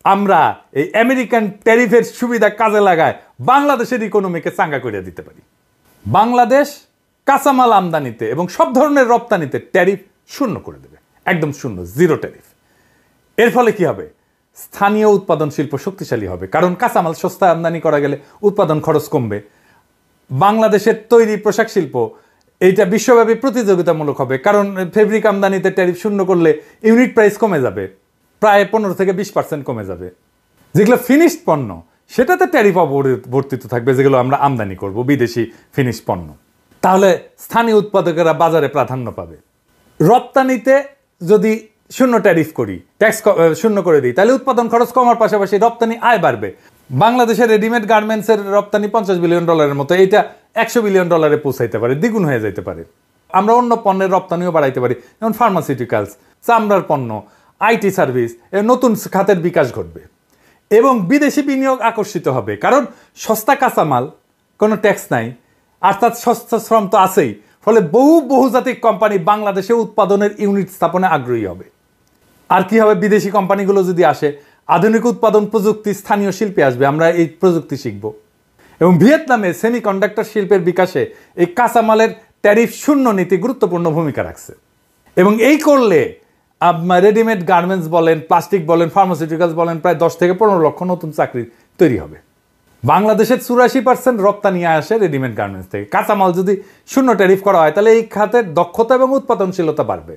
আমরা এই আমেরিকান ট্যারিফের সুবিধা কাজে লাগায় বাংলাদেশের ইকোনমিকে চাঙ্গা করে দিতে পারি। বাংলাদেশ কাঁচামাল আমদানিতে এবং সব ধরনের রপ্তানিতে ট্যারিফ শূন্য করে দেবে, একদম শূন্য, জিরো ট্যারিফ। এর ফলে কি হবে? স্থানীয় উৎপাদন শিল্প শক্তিশালী হবে, কারণ কাঁচামাল সস্তায় আমদানি করা গেলে উৎপাদন খরচ কমবে। বাংলাদেশের তৈরি পোশাক শিল্প এইটা বিশ্বব্যাপী প্রতিযোগিতামূলক হবে, কারণ ফেব্রিক আমদানিতে ট্যারিফ শূন্য করলে ইউনিট প্রাইস কমে যাবে, প্রায় 15 থেকে 20% কমে যাবে। যেগুলো ফিনিশড পণ্য সেটাতে ট্যারিফ অবর্তিত থাকবে, যেগুলো আমরা আমদানি করব বিদেশি ফিনিশড পণ্য। তাহলে স্থানীয় উৎপাদকেরা বাজারে প্রাধান্য পাবে। রপ্তানিতে যদি শূন্য ট্যারিফ করি, ট্যাক্স শূন্য করে দিই, তাহলে উৎপাদন খরচ কমার পাশাপাশি রপ্তানি আয় বাড়বে। বাংলাদেশের রেডিমেড গার্মেন্টসের রপ্তানি $50 বিলিয়ন মতো, এইটা $100 বিলিয়ন পৌঁছাইতে পারে, দ্বিগুণ হয়ে যেতে পারে। আমরা অন্য পণ্যের রপ্তানিও বাড়াইতে পারি, যেমন ফার্মাসিউটিক্যালস, চামড়ার পণ্য, আইটি সার্ভিস, নতুন খাতের বিকাশ ঘটবে এবং বিদেশি বিনিয়োগ আকর্ষিত হবে, কারণ সস্তা কাঁচামাল, কোনো ট্যাক্স নাই, অর্থাৎ সস্তা শ্রম তো আছেই। ফলে বহুজাতিক কোম্পানি বাংলাদেশে উৎপাদনের ইউনিট স্থাপনে আগ্রহী হবে। আর কি হবে? বিদেশি কোম্পানিগুলো যদি আসে, আধুনিক উৎপাদন প্রযুক্তি স্থানীয় শিল্পে আসবে, আমরা এই প্রযুক্তি শিখব। এবং ভিয়েতনামে সেমিকন্ডাক্টর শিল্পের বিকাশে এই কাঁচামালের ট্যারিফ শূন্য নীতি গুরুত্বপূর্ণ ভূমিকা রাখছে। এবং এই করলে রেডিমেড গার্মেন্টস বলেন, প্লাস্টিক বলেন, ফার্মাসিউটিক্যালস বলেন, প্রায় 10 থেকে 15 লক্ষ নতুন চাকরি তৈরি হবে। বাংলাদেশের 84% রপ্তানি আসে রেডিমেড গার্মেন্টস থেকে। কাঁচামাল যদি শূন্য ট্যারিফ করা হয়, তাহলে এই খাতের দক্ষতা এবং উৎপাদনশীলতা বাড়বে।